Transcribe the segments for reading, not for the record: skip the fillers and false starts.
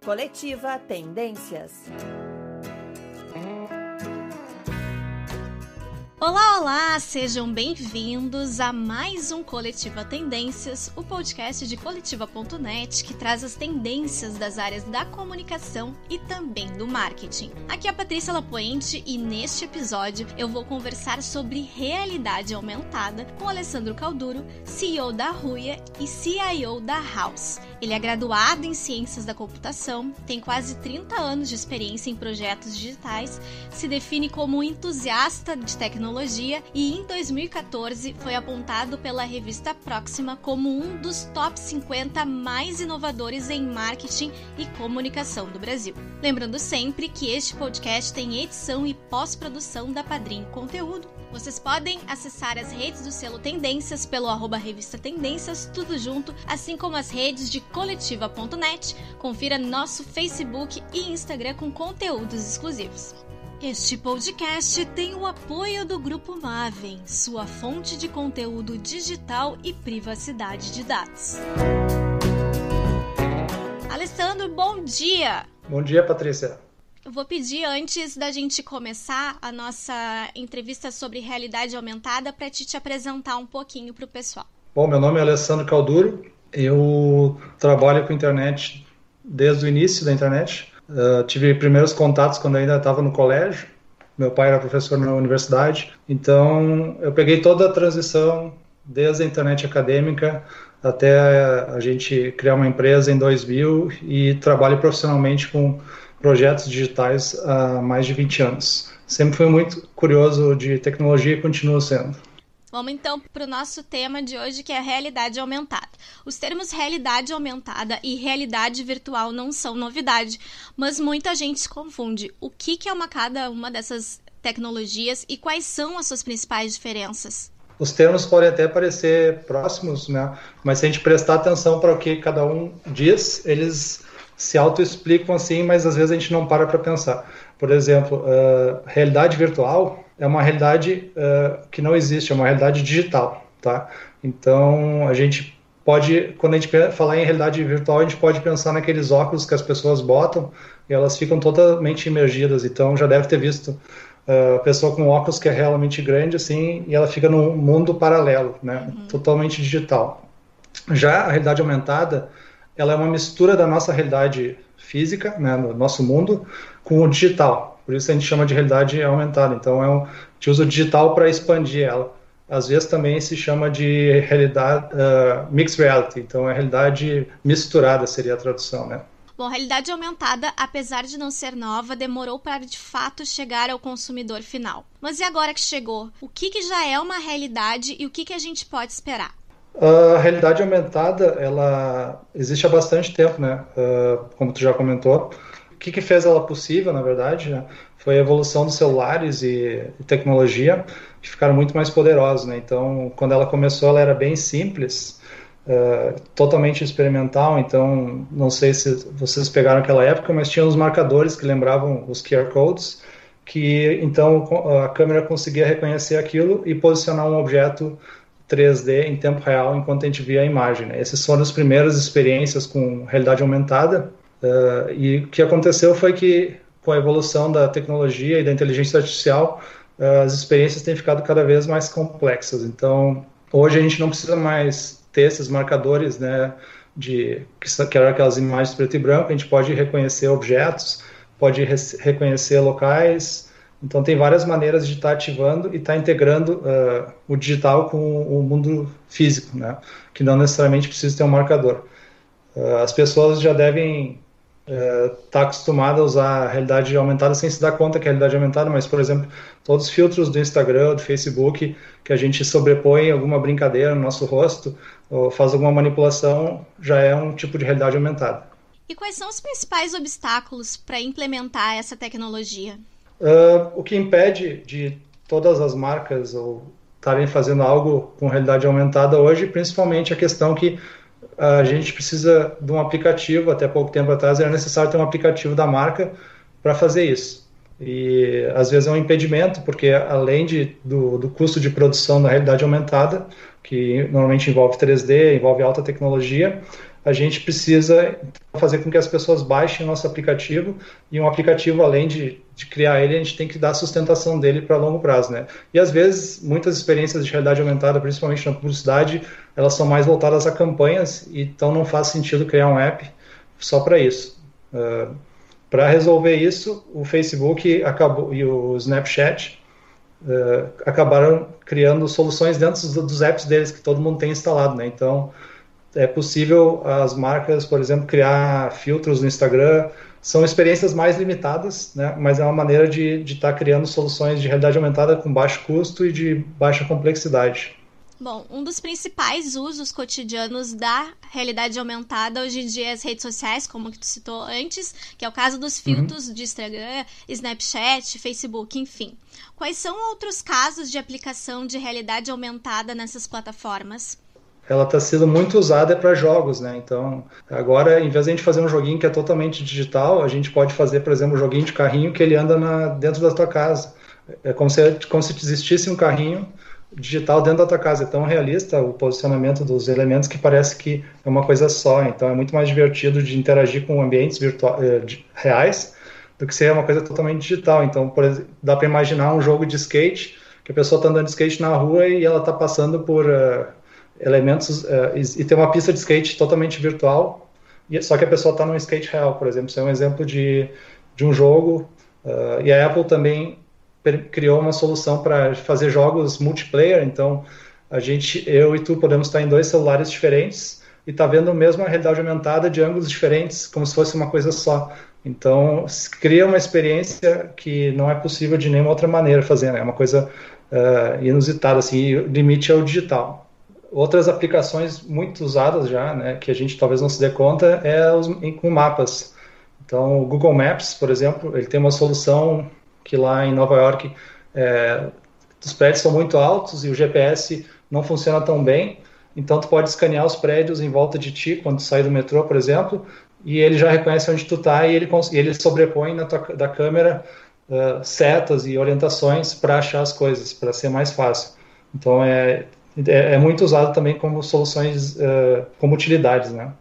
Coletiva Tendências. Olá, olá! Sejam bem-vindos a mais um Coletiva Tendências, o podcast de coletiva.net que traz as tendências das áreas da comunicação e também do marketing. Aqui é a Patrícia Lapoente e neste episódio eu vou conversar sobre realidade aumentada com Alessandro Calduro, CEO da Ruya e CIO da House. Ele é graduado em Ciências da Computação, tem quase 30 anos de experiência em projetos digitais, se define como um entusiasta de tecnologia e em 2014 foi apontado pela revista Proxima como um dos top 50 mais inovadores em marketing e comunicação do Brasil. Lembrando sempre que este podcast tem edição e pós-produção da Padrim Conteúdo. Vocês podem acessar as redes do selo Tendências pelo @revista Tendências, tudo junto, assim como as redes de coletiva.net. Confira nosso Facebook e Instagram com conteúdos exclusivos. Este podcast tem o apoio do Grupo Maven, sua fonte de conteúdo digital e privacidade de dados. Alessandro, bom dia! Bom dia, Patrícia. Eu vou pedir, antes da gente começar a nossa entrevista sobre realidade aumentada, para te apresentar um pouquinho para o pessoal. Bom, meu nome é Alessandro Calduro, eu trabalho com internet desde o início da internet. Tive primeiros contatos quando ainda estava no colégio. Meu pai era professor na universidade, então eu peguei toda a transição desde a internet acadêmica até a gente criar uma empresa em 2000 e trabalho profissionalmente com projetos digitais há mais de 20 anos. Sempre fui muito curioso de tecnologia e continuo sendo. Vamos então para o nosso tema de hoje, que é a realidade aumentada. Os termos realidade aumentada e realidade virtual não são novidade, mas muita gente se confunde. O que é cada uma dessas tecnologias e quais são as suas principais diferenças? Os termos podem até parecer próximos, né? Mas se a gente prestar atenção para o que cada um diz, eles se auto-explicam assim, mas às vezes a gente não para pensar. Por exemplo, realidade virtual é uma realidade que não existe, é uma realidade digital, tá? Então, a gente pode, quando a gente falar em realidade virtual, a gente pode pensar naqueles óculos que as pessoas botam e elas ficam totalmente imergidas. Então, já deve ter visto a pessoa com óculos que é realmente grande, assim, e ela fica num mundo paralelo, né? Totalmente digital. Já a realidade aumentada, ela é uma mistura da nossa realidade física, né, no nosso mundo, com o digital. Por isso a gente chama de realidade aumentada. Então, a gente usa o digital para expandir ela. Às vezes também se chama de realidade mixed reality. Então, é realidade misturada seria a tradução, né? Bom, a realidade aumentada, apesar de não ser nova, demorou para de fato chegar ao consumidor final. Mas e agora que chegou? O que já é uma realidade e o que a gente pode esperar? A realidade aumentada, ela existe há bastante tempo, né? Como tu já comentou. O que fez ela possível, na verdade, né? Foi a evolução dos celulares e tecnologia, que ficaram muito mais poderosos, né? Então, quando ela começou, ela era bem simples, totalmente experimental. Então, não sei se vocês pegaram aquela época, mas tinha os marcadores que lembravam os QR Codes, que então a câmera conseguia reconhecer aquilo e posicionar um objeto 3D em tempo real enquanto a gente via a imagem, né? Essas foram as primeiras experiências com realidade aumentada, e o que aconteceu foi que com a evolução da tecnologia e da inteligência artificial, as experiências têm ficado cada vez mais complexas. Então, hoje a gente não precisa mais ter esses marcadores, né, que eram aquelas imagens preto e branco. A gente pode reconhecer objetos, pode reconhecer locais. Então, tem várias maneiras de estar ativando e estar integrando o digital com o mundo físico, né? Que não necessariamente precisa ter um marcador. As pessoas já devem estar acostumadas a usar a realidade aumentada sem se dar conta que é a realidade aumentada, mas, por exemplo, todos os filtros do Instagram, do Facebook, que a gente sobrepõe alguma brincadeira no nosso rosto ou faz alguma manipulação, já é um tipo de realidade aumentada. E quais são os principais obstáculos para implementar essa tecnologia? O que impede de todas as marcas estarem fazendo algo com realidade aumentada hoje, principalmente a questão que a gente precisa de um aplicativo. Até pouco tempo atrás era necessário ter um aplicativo da marca para fazer isso. E às vezes é um impedimento, porque além do custo de produção da realidade aumentada, que normalmente envolve 3D, envolve alta tecnologia, a gente precisa fazer com que as pessoas baixem o nosso aplicativo, e um aplicativo, além de criar ele, a gente tem que dar a sustentação dele para longo prazo, né? E às vezes, muitas experiências de realidade aumentada, principalmente na publicidade, elas são mais voltadas a campanhas, então não faz sentido criar um app só para isso. Para resolver isso, o Facebook e o Snapchat acabaram criando soluções dentro dos apps deles, que todo mundo tem instalado, né? Então, é possível as marcas, por exemplo, criar filtros no Instagram. São experiências mais limitadas, né? Mas é uma maneira de estar criando soluções de realidade aumentada com baixo custo e de baixa complexidade. Bom, um dos principais usos cotidianos da realidade aumentada hoje em dia é as redes sociais, como que tu citou antes, que é o caso dos filtros de Instagram, Snapchat, Facebook, enfim. Quais são outros casos de aplicação de realidade aumentada nessas plataformas? Ela está sendo muito usada para jogos, né? Então, agora, em vez de a gente fazer um joguinho que é totalmente digital, a gente pode fazer, por exemplo, um joguinho de carrinho que ele anda dentro da tua casa. É como se existisse um carrinho digital dentro da tua casa. É tão realista o posicionamento dos elementos que parece que é uma coisa só. Então, é muito mais divertido de interagir com ambientes reais do que ser uma coisa totalmente digital. Então, por exemplo, dá para imaginar um jogo de skate, que a pessoa está andando de skate na rua e ela está passando por elementos, e tem uma pista de skate totalmente virtual, só que a pessoa está num skate real, por exemplo. Isso é um exemplo de um jogo. E a Apple também criou uma solução para fazer jogos multiplayer. Então, eu e tu podemos estar em 2 celulares diferentes e tá vendo mesmo a realidade aumentada de ângulos diferentes, como se fosse uma coisa só. Então, cria uma experiência que não é possível de nenhuma outra maneira fazer, né? É uma coisa inusitada, assim, e o limite é o digital. Outras aplicações muito usadas já, né, que a gente talvez não se dê conta, com mapas. Então, o Google Maps, por exemplo, ele tem uma solução que lá em Nova York os prédios são muito altos e o GPS não funciona tão bem, então tu pode escanear os prédios em volta de ti quando tu sai do metrô, por exemplo, e ele já reconhece onde tu está e ele sobrepõe da câmera setas e orientações para achar as coisas, para ser mais fácil. Então, é muito usado também como soluções, como utilidades, né?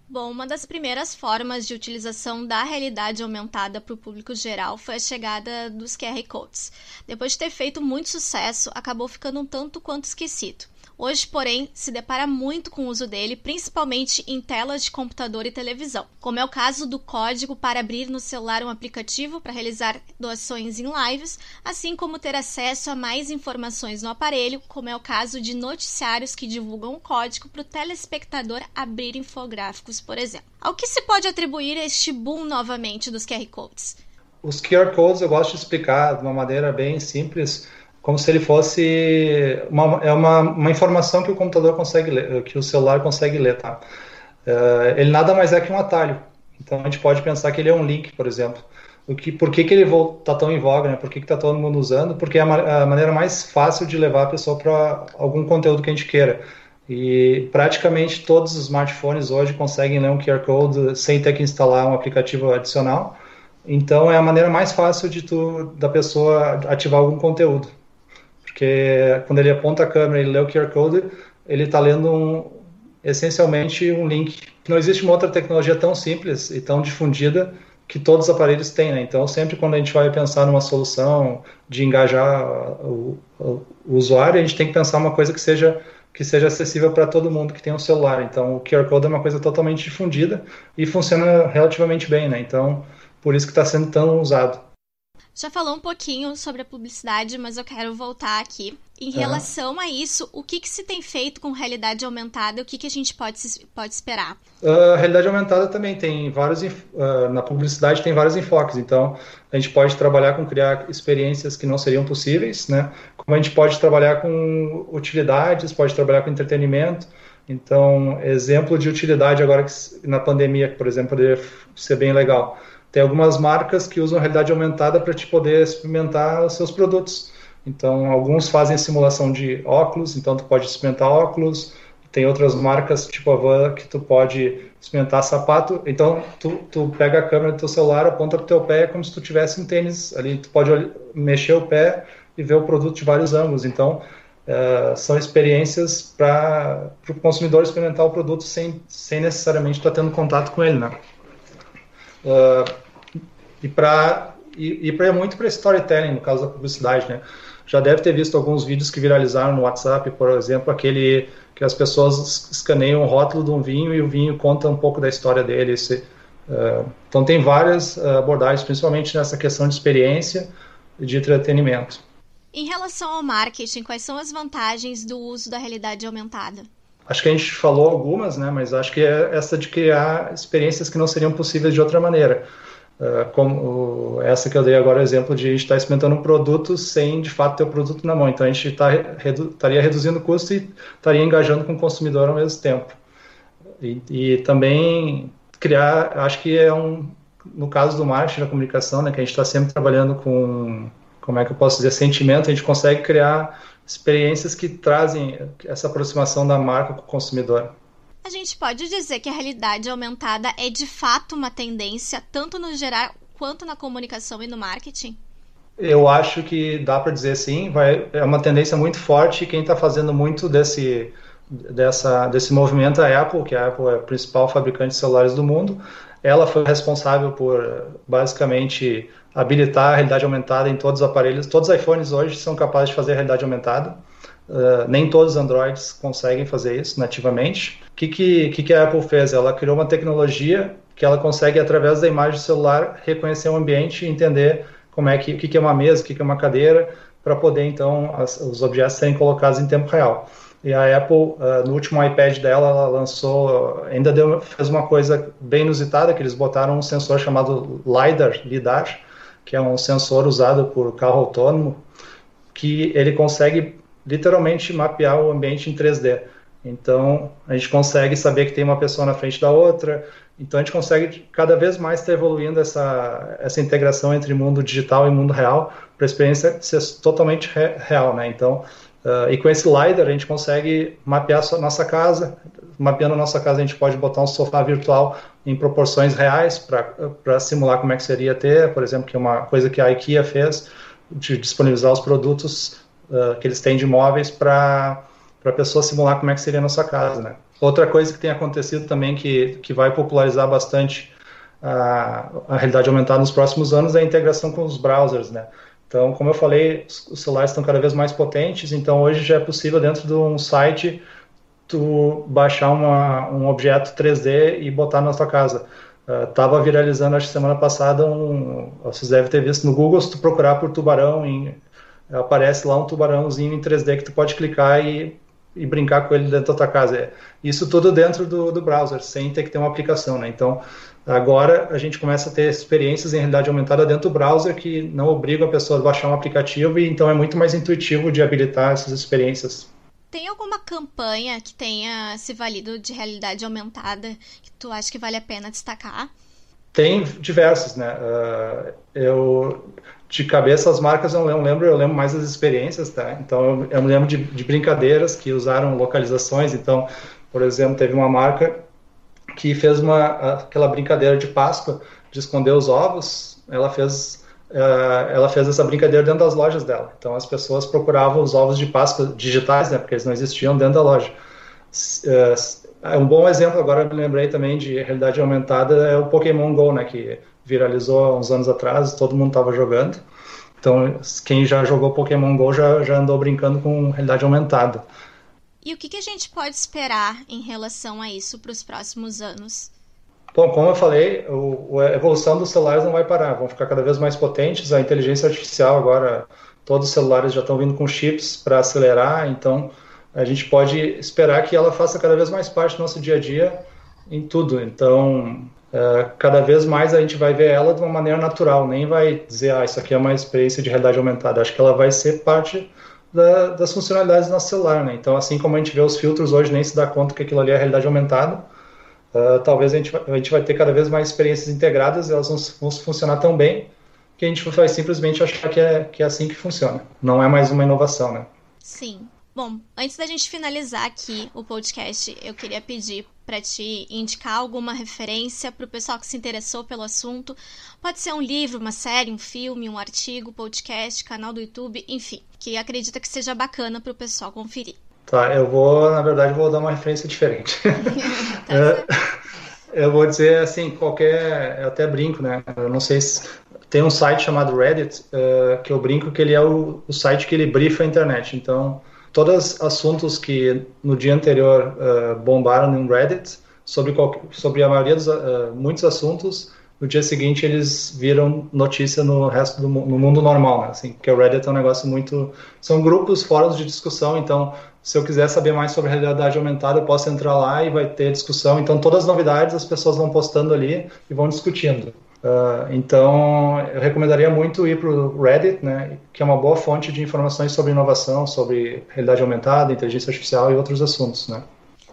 Bom, uma das primeiras formas de utilização da realidade aumentada para o público geral foi a chegada dos QR Codes. Depois de ter feito muito sucesso, acabou ficando um tanto quanto esquecido. Hoje, porém, se depara muito com o uso dele, principalmente em telas de computador e televisão, como é o caso do código para abrir no celular um aplicativo para realizar doações em lives, assim como ter acesso a mais informações no aparelho, como é o caso de noticiários que divulgam o código para o telespectador abrir infográficos, por exemplo. Ao que se pode atribuir este boom novamente dos QR Codes? Os QR Codes eu gosto de explicar de uma maneira bem simples, como se ele fosse uma informação que o computador consegue ler, que o celular consegue ler, tá? Ele nada mais é que um atalho. Então a gente pode pensar que ele é um link, por exemplo. Por que ele está tão em voga, né? Por que está todo mundo usando? Porque é a maneira mais fácil de levar a pessoa para algum conteúdo que a gente queira. E praticamente todos os smartphones hoje conseguem ler um QR Code sem ter que instalar um aplicativo adicional. Então é a maneira mais fácil da pessoa ativar algum conteúdo. Porque quando ele aponta a câmera e lê o QR Code, ele está lendo essencialmente um link. Não existe uma outra tecnologia tão simples e tão difundida que todos os aparelhos têm, né? Então, sempre quando a gente vai pensar numa solução de engajar o usuário, a gente tem que pensar uma coisa que seja acessível para todo mundo que tem um celular. Então, o QR Code é uma coisa totalmente difundida e funciona relativamente bem, né? Então, por isso que está sendo tão usado. Já falou um pouquinho sobre a publicidade, mas eu quero voltar aqui. Em relação a isso, o que se tem feito com realidade aumentada e o que a gente pode esperar? A realidade aumentada também tem na publicidade tem vários enfoques. Então, a gente pode trabalhar com criar experiências que não seriam possíveis, né? Como a gente pode trabalhar com utilidades, pode trabalhar com entretenimento. Então, exemplo de utilidade agora na pandemia, por exemplo, poderia ser bem legal. Tem algumas marcas que usam realidade aumentada para te poder experimentar os seus produtos. Então, alguns fazem simulação de óculos, então tu pode experimentar óculos. tem outras marcas, tipo a Van, que tu pode experimentar sapato. Então, tu pega a câmera do teu celular, aponta pro teu pé, é como se tu tivesse um tênis ali. Tu pode mexer o pé e ver o produto de vários ângulos. Então, são experiências para o consumidor experimentar o produto sem necessariamente estar tendo contato com ele, né? E muito para storytelling, no caso da publicidade, né? Já deve ter visto alguns vídeos que viralizaram no WhatsApp, por exemplo, aquele que as pessoas escaneiam o rótulo de um vinho e o vinho conta um pouco da história dele. Então tem várias abordagens, principalmente nessa questão de experiência e de entretenimento. Em relação ao marketing, quais são as vantagens do uso da realidade aumentada? Acho que a gente falou algumas, né? Mas acho que é essa de criar experiências que não seriam possíveis de outra maneira. Como essa que eu dei agora, o exemplo de a gente estar experimentando um produto sem, de fato, ter o produto na mão. Então, a gente estaria reduzindo o custo e estaria engajando com o consumidor ao mesmo tempo. E também criar, acho que no caso do marketing, da comunicação, né, que a gente está sempre trabalhando com, como é que eu posso dizer, sentimento, a gente consegue criar experiências que trazem essa aproximação da marca com o consumidor. A gente pode dizer que a realidade aumentada é de fato uma tendência, tanto no geral quanto na comunicação e no marketing? Eu acho que dá para dizer sim, é uma tendência muito forte, e quem está fazendo muito desse movimento é a Apple, que a Apple é a principal fabricante de celulares do mundo. Ela foi responsável por, basicamente, habilitar a realidade aumentada em todos os aparelhos. Todos os iPhones hoje são capazes de fazer realidade aumentada. Nem todos os Androids conseguem fazer isso nativamente. O que a Apple fez? Ela criou uma tecnologia que ela consegue, através da imagem do celular, reconhecer o ambiente e entender o que é uma mesa, o que é uma cadeira, para poder, então, os objetos serem colocados em tempo real. E a Apple, no último iPad dela, ela lançou, fez uma coisa bem inusitada, que eles botaram um sensor chamado LiDAR, que é um sensor usado por carro autônomo, que ele consegue literalmente mapear o ambiente em 3D. Então, a gente consegue saber que tem uma pessoa na frente da outra. Então, a gente consegue cada vez mais estar evoluindo essa integração entre mundo digital e mundo real, para a experiência ser totalmente real, né? Então, e com esse LiDAR, a gente consegue mapear a nossa casa. Mapeando a nossa casa, a gente pode botar um sofá virtual em proporções reais para simular como é que seria ter, por exemplo, que é uma coisa que a IKEA fez, de disponibilizar os produtos que eles têm de móveis para a pessoa simular como é que seria a nossa casa, né? Outra coisa que tem acontecido também que vai popularizar bastante a realidade aumentada nos próximos anos é a integração com os browsers, né? Então, como eu falei, os celulares estão cada vez mais potentes, então hoje já é possível, dentro de um site, tu baixar um objeto 3D e botar na tua casa. Estava viralizando, acho que semana passada, vocês devem ter visto no Google, se tu procurar por tubarão, aparece lá um tubarãozinho em 3D que tu pode clicar e brincar com ele dentro da tua casa. Isso tudo dentro do browser, sem ter que ter uma aplicação, né? Então, agora a gente começa a ter experiências em realidade aumentada dentro do browser que não obrigam a pessoa a baixar um aplicativo, e então é muito mais intuitivo de habilitar essas experiências. Tem alguma campanha que tenha se valido de realidade aumentada que tu acha que vale a pena destacar? Tem diversas, né? De cabeça, as marcas eu lembro mais das experiências, tá? Então, eu me lembro de brincadeiras que usaram localizações. Então, por exemplo, teve uma marca que fez aquela brincadeira de Páscoa, de esconder os ovos. Ela fez essa brincadeira dentro das lojas dela. Então, as pessoas procuravam os ovos de Páscoa digitais, né? Porque eles não existiam dentro da loja. Um bom exemplo, agora eu me lembrei também, de realidade aumentada, é o Pokémon GO, né? Que viralizou há uns anos atrás, todo mundo estava jogando. Então, quem já jogou Pokémon GO já andou brincando com realidade aumentada. E o que a gente pode esperar em relação a isso para os próximos anos? Bom, como eu falei, a evolução dos celulares não vai parar, vão ficar cada vez mais potentes. A inteligência artificial agora, todos os celulares já estão vindo com chips para acelerar, então a gente pode esperar que ela faça cada vez mais parte do nosso dia a dia em tudo. Então, cada vez mais a gente vai ver ela de uma maneira natural, nem vai dizer, isso aqui é uma experiência de realidade aumentada. Acho que ela vai ser parte das funcionalidades do nosso celular, né? Então, assim como a gente vê os filtros hoje, nem se dá conta que aquilo ali é realidade aumentada, talvez a gente vai ter cada vez mais experiências integradas, e elas vão funcionar tão bem que a gente vai simplesmente achar que é assim que funciona. Não é mais uma inovação, né? Sim. Bom, antes da gente finalizar aqui o podcast, eu queria pedir para te indicar alguma referência para o pessoal que se interessou pelo assunto. Pode ser um livro, uma série, um filme, um artigo, podcast, canal do YouTube, enfim, que acredita que seja bacana para o pessoal conferir. Tá, na verdade, vou dar uma referência diferente. Eu vou dizer assim, eu até brinco, né? Eu não sei se tem um site chamado Reddit, que eu brinco que ele é o site que ele brifa a internet. Então, todos os assuntos que no dia anterior bombaram no Reddit, sobre a maioria muitos assuntos, no dia seguinte eles viram notícia no resto no mundo normal, né? Assim, porque o Reddit é um negócio muito... São grupos, fóruns de discussão, então se eu quiser saber mais sobre a realidade aumentada, eu posso entrar lá e vai ter discussão. Então todas as novidades as pessoas vão postando ali e vão discutindo. Então eu recomendaria muito ir para o Reddit, né, que é uma boa fonte de informações sobre inovação, sobre realidade aumentada, inteligência artificial e outros assuntos, né?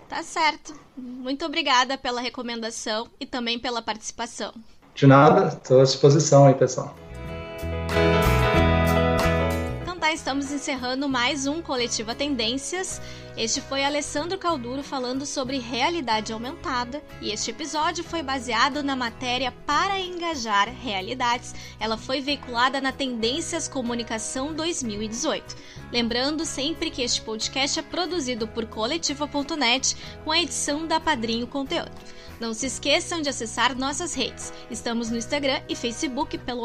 Tá certo. Muito obrigada pela recomendação e também pela participação. De nada, estou à disposição aí, pessoal. Estamos encerrando mais um Coletiva Tendências. Este foi Alessandro Calduro falando sobre realidade aumentada e este episódio foi baseado na matéria Para Engajar Realidades. Ela foi veiculada na Tendências Comunicação 2018. Lembrando sempre que este podcast é produzido por Coletiva.net com a edição da Padrinho Conteúdo. Não se esqueçam de acessar nossas redes. Estamos no Instagram e Facebook pelo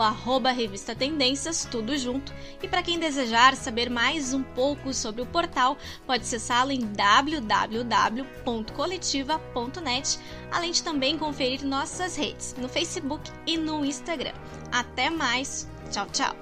@Revista Tendências, tudo junto. E para quem desejar saber mais um pouco sobre o portal, pode acessá-lo em www.coletiva.net, além de também conferir nossas redes no Facebook e no Instagram. Até mais! Tchau, tchau!